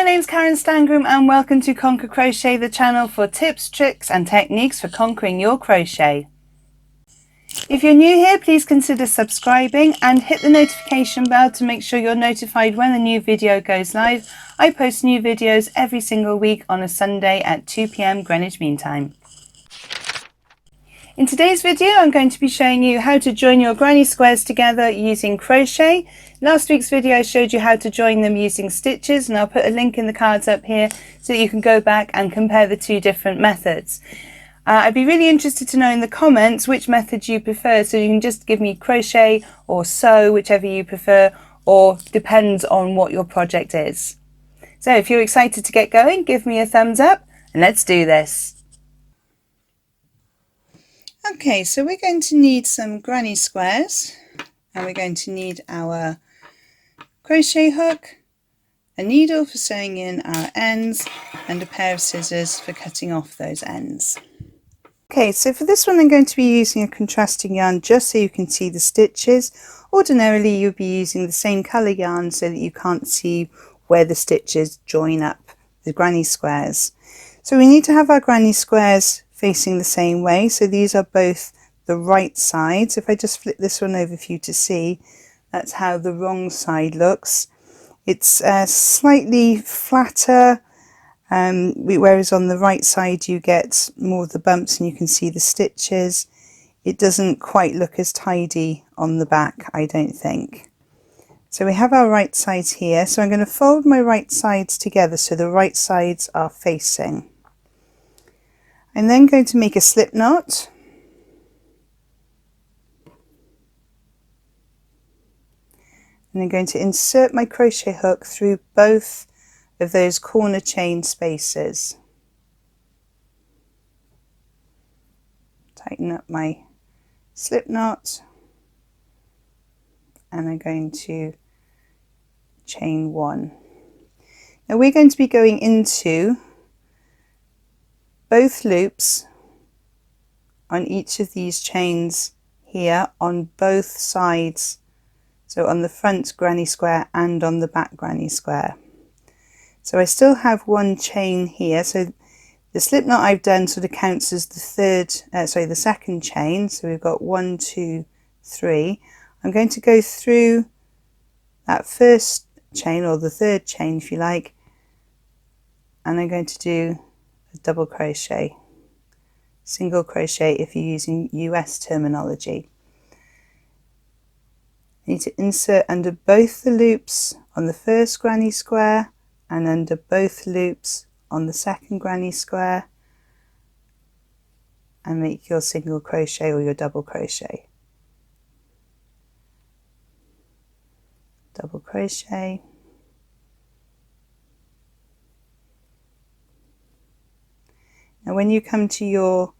my name's Karen Stangram and welcome to Conquer Crochet, the channel for tips, tricks and techniques for conquering your crochet. If you're new here, please consider subscribing and hit the notification bell to make sure you're notified when a new video goes live. I post new videos every single week on a Sunday at 2 p.m. Greenwich Mean Time. In today's video, I'm going to be showing you how to join your granny squares together using crochet. Last week's video I showed you how to join them using stitches, and I'll put a link in the cards up here so that you can go back and compare the two different methods. I'd be really interested to know in the comments which method you prefer, so you can just give me crochet or sew, whichever you prefer, or depends on what your project is. So if you're excited to get going, give me a thumbs up and let's do this. Okay, so we're going to need some granny squares, and we're going to need our crochet hook, a needle for sewing in our ends, and a pair of scissors for cutting off those ends. Okay, so for this one I'm going to be using a contrasting yarn just so you can see the stitches. Ordinarily you'll be using the same colour yarn so that you can't see where the stitches join up the granny squares. So we need to have our granny squares facing the same way, so these are both the right sides. If I just flip this one over for you to see, that's how the wrong side looks. It's slightly flatter, whereas on the right side you get more of the bumps and you can see the stitches. It doesn't quite look as tidy on the back, I don't think. So we have our right sides here, so I'm going to fold my right sides together so the right sides are facing. I'm then going to make a slip knot, and I'm going to insert my crochet hook through both of those corner chain spaces. Tighten up my slip knot, and I'm going to chain one. Now we're going to be going into both loops on each of these chains here on both sides, so on the front granny square and on the back granny square. So I still have one chain here, so the slip knot I've done sort of counts as the second chain. So we've got 1, 2, 3. I'm going to go through that first chain, or the third chain if you like, and I'm going to do a double crochet, single crochet if you're using US terminology. You need to insert under both the loops on the first granny square and under both loops on the second granny square, and make your single crochet or your double crochet. Double crochet, now when you come to your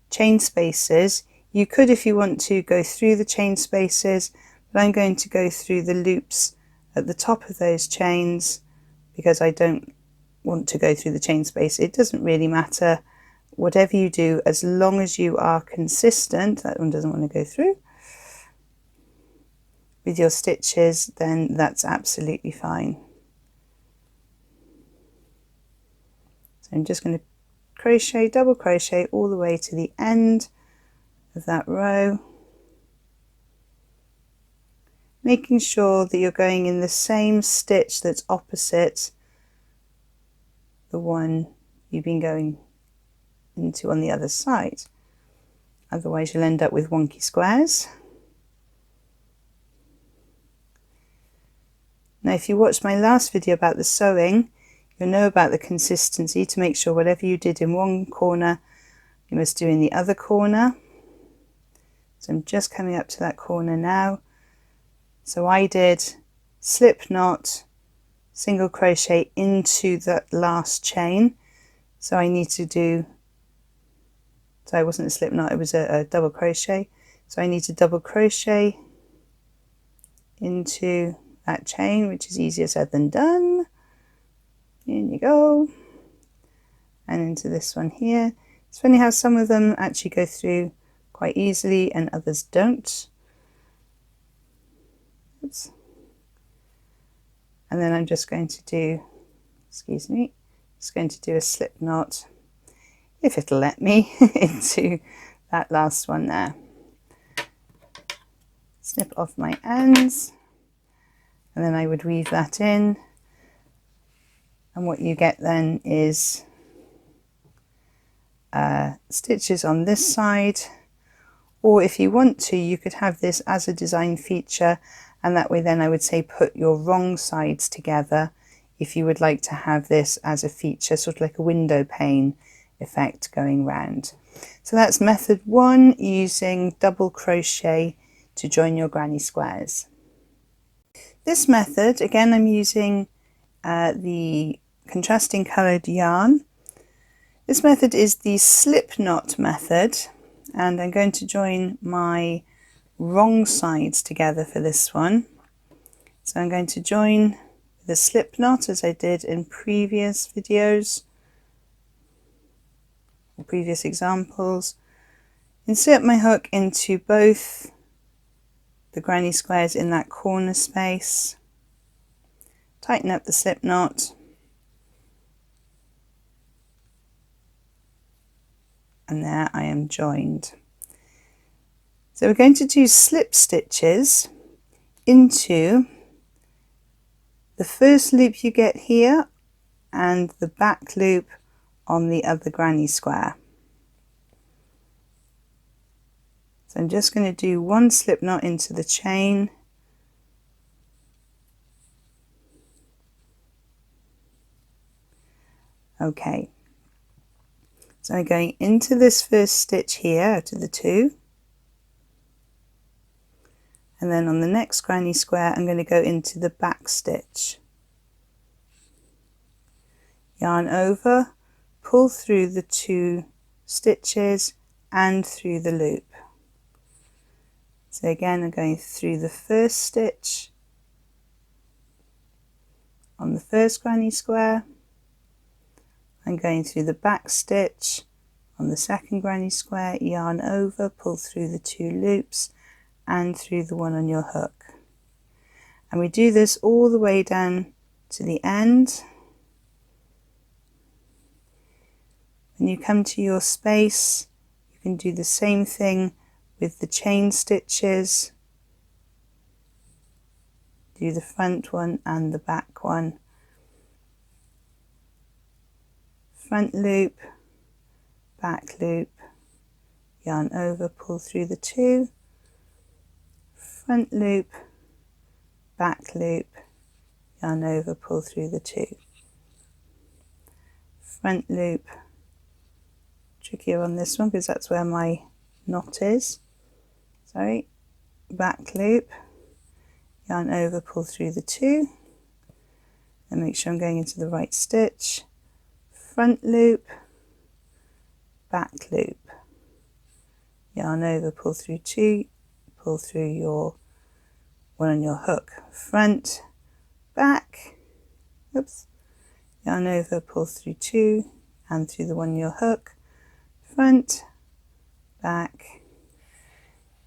chain spaces, you could, if you want to, go through the chain spaces, but I'm going to go through the loops at the top of those chains because I don't want to go through the chain space. It doesn't really matter, whatever you do, as long as you are consistent. That one doesn't want to go through with your stitches, then that's absolutely fine. So I'm just going to crochet, double crochet all the way to the end of that row, making sure that you're going in the same stitch that's opposite the one you've been going into on the other side. Otherwise you'll end up with wonky squares. Now if you watched my last video about the sewing, you'll know about the consistency, to make sure whatever you did in one corner you must do in the other corner. So I'm just coming up to that corner now. So I did slip knot, single crochet into that last chain. So I need to do, so it wasn't a slip knot, it was a double crochet. So I need to double crochet into that chain, which is easier said than done. In you go, and into this one here. It's funny how some of them actually go through quite easily and others don't. Oops. And then I'm just going to do excuse me, just going to do a slip knot, if it'll let me, into that last one there. Snip off my ends, and then I would weave that in, and what you get then is stitches on this side, or if you want to, you could have this as a design feature, and that way then I would say put your wrong sides together if you would like to have this as a feature, sort of like a window pane effect going round. So that's method 1, using double crochet to join your granny squares. This method, again, I'm using the contrasting coloured yarn. This method is the slip knot method, and I'm going to join my wrong sides together for this one. So I'm going to join the slip knot as I did in previous videos or previous examples. Insert my hook into both the granny squares in that corner space, tighten up the slip knot, and there I am joined. So we're going to do slip stitches into the first loop you get here and the back loop on the other granny square. So I'm just going to do one slip knot into the chain, okay, so I'm going into this first stitch here out of the 2, and then on the next granny square I'm going to go into the back stitch, yarn over, pull through the 2 stitches and through the loop. So again, I'm going through the first stitch on the first granny square, I'm going through the back stitch on the second granny square, yarn over, pull through the 2 loops and through the one on your hook. And we do this all the way down to the end. When you come to your space, you can do the same thing with the chain stitches. Do the front one and the back one. Front loop, back loop, yarn over, pull through the 2, front loop, back loop, yarn over, pull through the 2, front loop, trickier on this one because that's where my knot is, sorry, back loop, yarn over, pull through the 2, and make sure I'm going into the right stitch, front loop, back loop, yarn over, pull through 2, pull through your one on your hook, front, back, oops, yarn over, pull through 2 and through the one on your hook, front, back,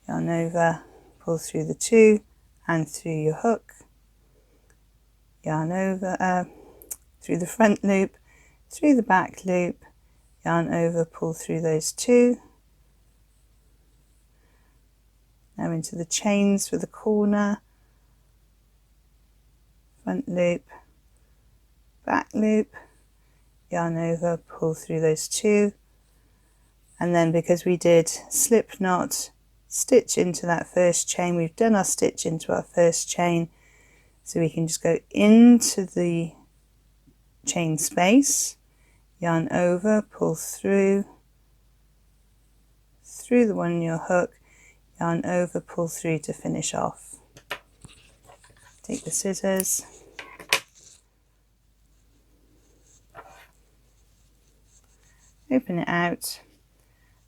yarn over, pull through the 2 and through your hook, yarn over, through the front loop, through the back loop, yarn over, pull through those 2, now into the chains for the corner, front loop, back loop, yarn over, pull through those 2, and then because we did slip knot, stitch into that first chain, we've done our stitch into our first chain, so we can just go into the chain space, yarn over, pull through the one on your hook, yarn over, pull through to finish off. Take the scissors, open it out,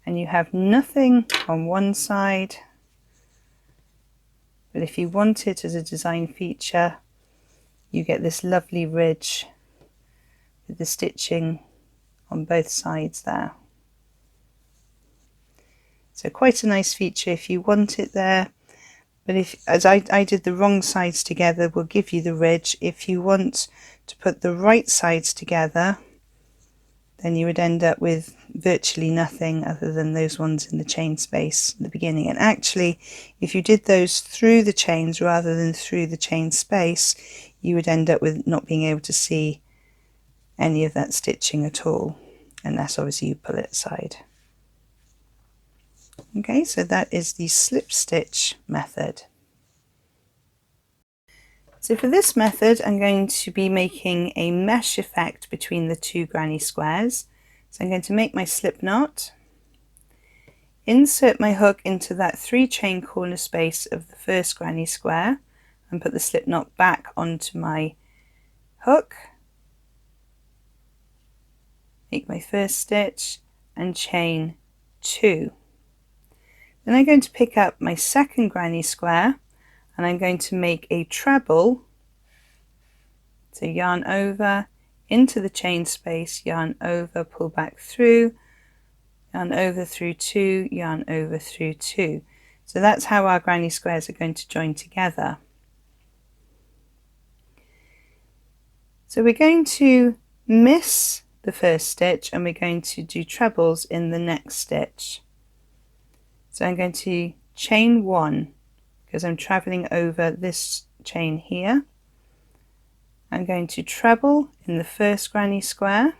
and you have nothing on one side, but if you want it as a design feature, you get this lovely ridge with the stitching on both sides there. So quite a nice feature if you want it there, but if, as I did the wrong sides together, will give you the ridge. If you want to put the right sides together, then you would end up with virtually nothing other than those ones in the chain space at the beginning. And actually, if you did those through the chains rather than through the chain space, you would end up with not being able to see any of that stitching at all, unless obviously you pull it aside. Okay, so that is the slip stitch method. So for this method, I'm going to be making a mesh effect between the two granny squares. So I'm going to make my slip knot, insert my hook into that 3 chain corner space of the first granny square, and put the slip knot back onto my hook, make my first stitch and chain 2. Then I'm going to pick up my second granny square and I'm going to make a treble. So yarn over into the chain space, yarn over, pull back through, yarn over through 2, yarn over through 2. So that's how our granny squares are going to join together. So we're going to miss the first stitch and we're going to do trebles in the next stitch. So I'm going to chain 1 because I'm traveling over this chain here. I'm going to treble in the first granny square.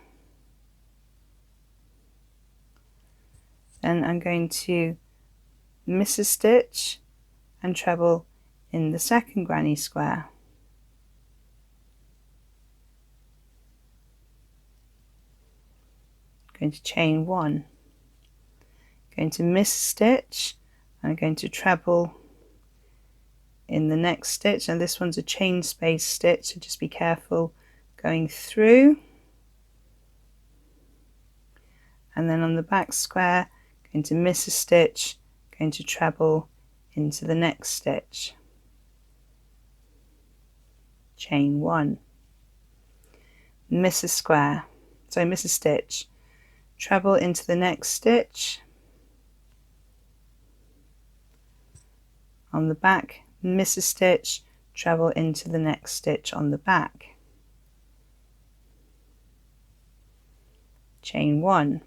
Then I'm going to miss a stitch and treble in the second granny square. Going to chain 1. Going to miss a stitch. I'm going to treble in the next stitch. Now this one's a chain space stitch, so just be careful going through. And then on the back square, going to miss a stitch, going to treble into the next stitch. Chain 1. Miss a square, so miss a stitch, treble into the next stitch. On the back, miss a stitch, treble into the next stitch on the back. Chain 1.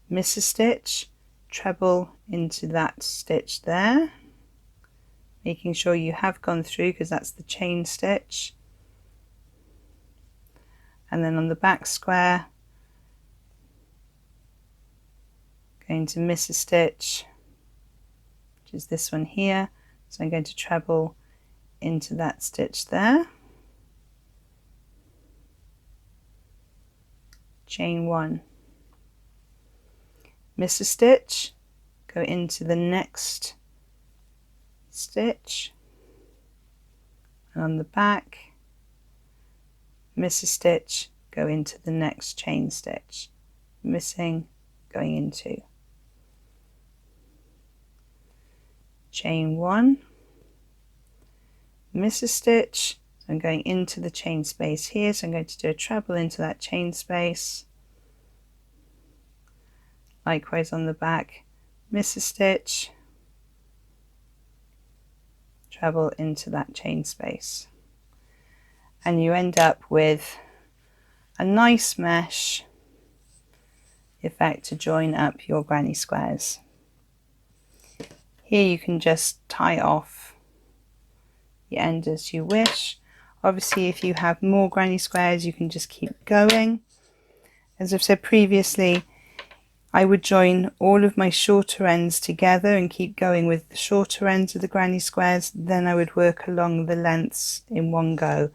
Miss a stitch, treble into that stitch there, making sure you have gone through because that's the chain stitch. And then on the back square, going to miss a stitch, which is this one here. So I'm going to treble into that stitch there. Chain 1. Miss a stitch, go into the next stitch. And on the back, miss a stitch, go into the next chain stitch. Missing, going into. Chain 1, miss a stitch, so I'm going into the chain space here, so I'm going to do a treble into that chain space. Likewise on the back, miss a stitch, treble into that chain space. And you end up with a nice mesh effect to join up your granny squares. Here you can just tie off the end as you wish. Obviously, if you have more granny squares, you can just keep going. As I've said previously, I would join all of my shorter ends together and keep going with the shorter ends of the granny squares. Then I would work along the lengths in one go,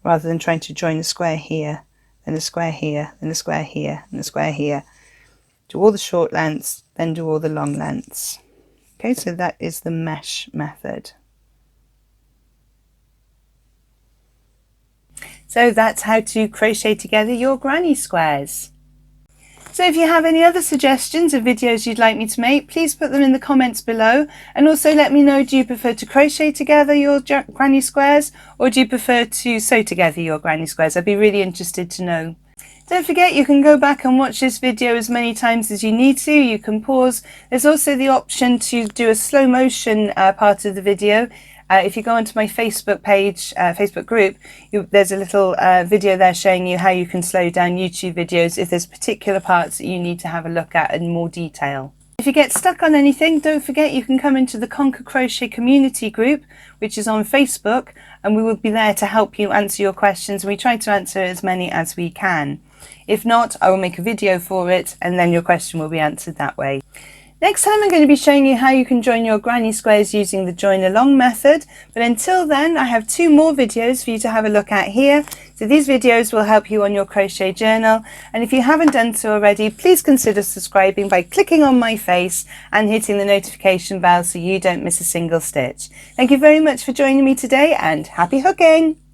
rather than trying to join a square here, then a square here, then a square here, and a square here. Do all the short lengths, then do all the long lengths. Okay, so that is the mesh method. So that's how to crochet together your granny squares. So if you have any other suggestions of videos you'd like me to make, please put them in the comments below, and also let me know, do you prefer to crochet together your granny squares or do you prefer to sew together your granny squares? I'd be really interested to know. Don't forget, you can go back and watch this video as many times as you need to. You can pause. There's also the option to do a slow motion part of the video, If you go onto my Facebook page, Facebook group, there's a little video there showing you how you can slow down YouTube videos if there's particular parts that you need to have a look at in more detail. If you get stuck on anything, don't forget you can come into the Conquer Crochet community group, which is on Facebook, and we will be there to help you answer your questions. We try to answer as many as we can. If not, I will make a video for it and then your question will be answered that way. Next time I'm going to be showing you how you can join your granny squares using the join along method, but until then I have 2 more videos for you to have a look at here. So these videos will help you on your crochet journal, and if you haven't done so already, please consider subscribing by clicking on my face and hitting the notification bell so you don't miss a single stitch. Thank you very much for joining me today and happy hooking!